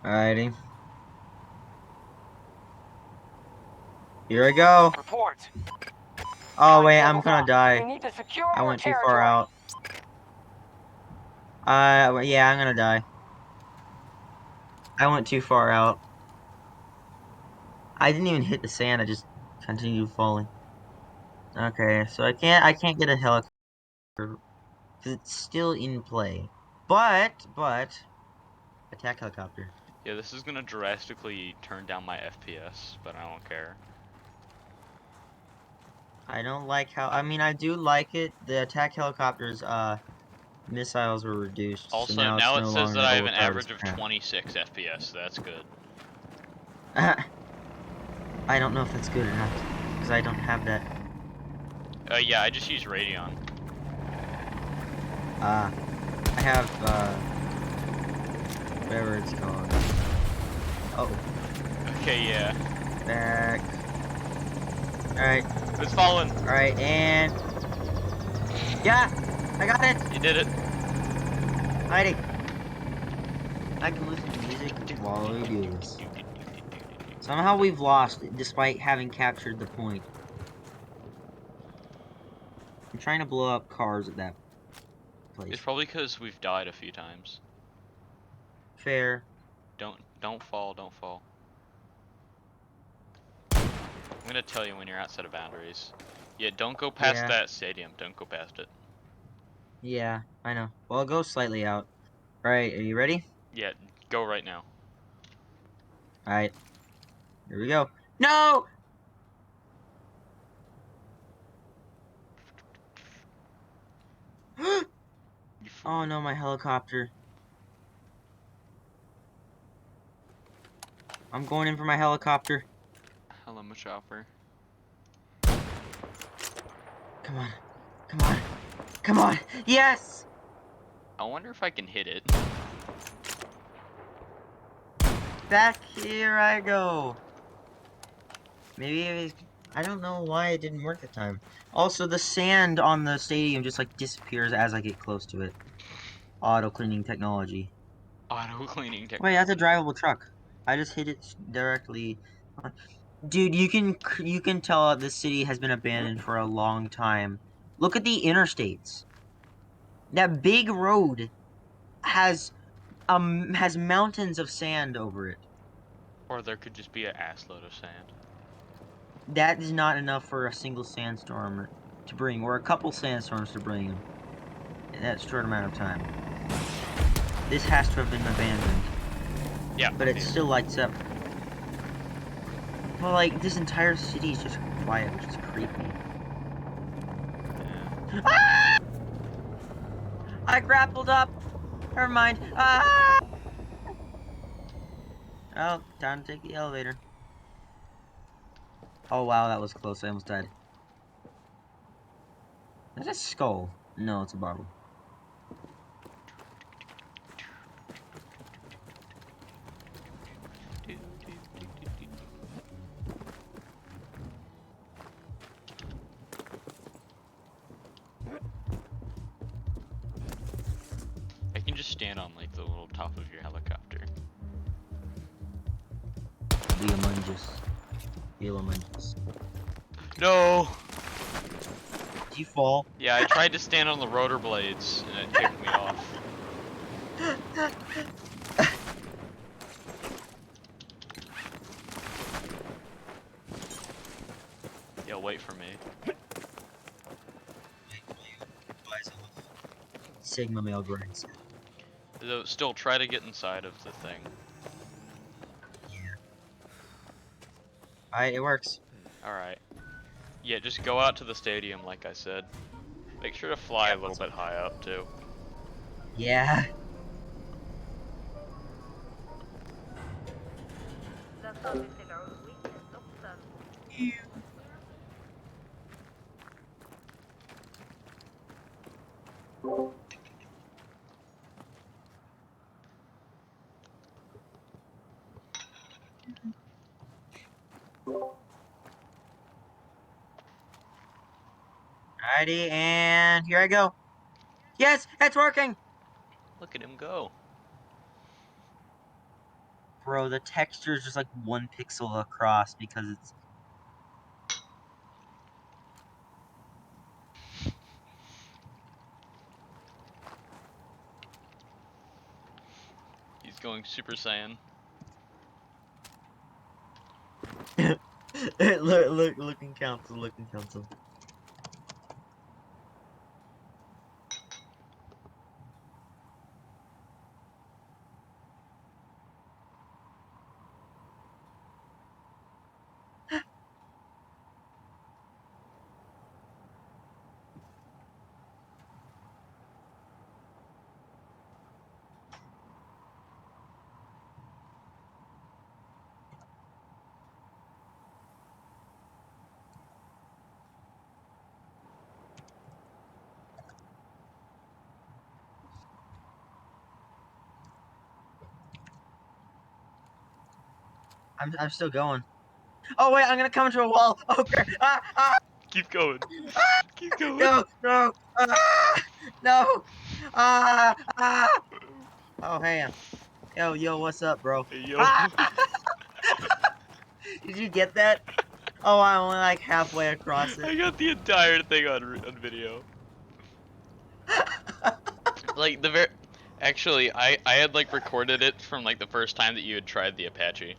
Alrighty. Here I go. Report. Oh wait, I'm Levels gonna up. die. We need to secure I our went too far territory. out. Yeah, I'm gonna die. I went too far out. I didn't even hit the sand, I just continued falling. Okay, so I can't get a helicopter because it's still in play. But attack helicopter. Yeah, this is gonna drastically turn down my FPS, but I don't care. I don't like how I do like it. The attack helicopters missiles were reduced, so Also, now it's now it no says that longer I have an overpowered as average of crap. 26 FPS, so that's good. I don't know if that's good or not, because I don't have that. Yeah, I just use Radeon. I have, whatever it's called. Oh, Okay, yeah. back. Alright, It's falling. alright, and... Yeah! I got it! You did it. Alrighty. I can listen to music while we do this. Somehow we've lost, despite having captured the point. I'm trying to blow up cars at that place. It's probably because we've died a few times. Fair. Don't fall, don't fall. I'm gonna tell you when you're outside of boundaries. Yeah, don't go past Yeah. that stadium. Don't go past it. Yeah, I know. Well, I'll go slightly out. Alright, are you ready? Yeah, go right now. Alright. Here we go. No! You Oh fool. no, my helicopter. I'm going in for my helicopter. Hello, my chopper. Come on. Come on. Come on. Yes! I wonder if I can hit it. Back here I go. Maybe I don't know why it didn't work that time. Also, the sand on the stadium just like disappears as I get close to it. Auto cleaning technology. Auto cleaning Wait, that's a technology. drivable truck. I just hit it directly. Dude, you can tell this city has been abandoned for a long time. Look at the interstates. That big road has mountains of sand over it. Or there could just be an assload of sand. That is not enough for a single sandstorm to bring, or a couple sandstorms to bring them in that short amount of time. This has to have been abandoned. Yeah. But it still lights up. Well, like, this entire city is just quiet, which is creepy. Yeah. Ah! I grappled up! Never mind. Ah! Oh, time to take the elevator. Oh wow, that was close. I almost died. Is that a skull? No, it's a bottle. I can just stand on like the little top of your helicopter. The Amungus. The Amungus. No! Did you fall? Yeah, I tried to stand on the rotor blades and it kicked me off. Yeah, wait for me. Sigma male grinds. Though, still try to get inside of the thing. Yeah. Alright, it works. Alright. Yeah, just go out to the stadium like I said. Make sure to fly a little bit high up too. Yeah. Alrighty, and here I go. Yes, it's working! Look at him go. bro, the texture is just like 1 pixel across because it's. He's going Super Saiyan. Look in council, look in council. I'm still going. Oh wait, I'm gonna come into a wall. Okay. Keep going. Keep going. No, no, no, ah. Oh hey, yo, what's up, bro? Hey, yo. Ah! Did you get that? Oh, I'm only like halfway across it. I got the entire thing on video. Like the very. Actually, I had like recorded it from like the first time that you had tried the Apache.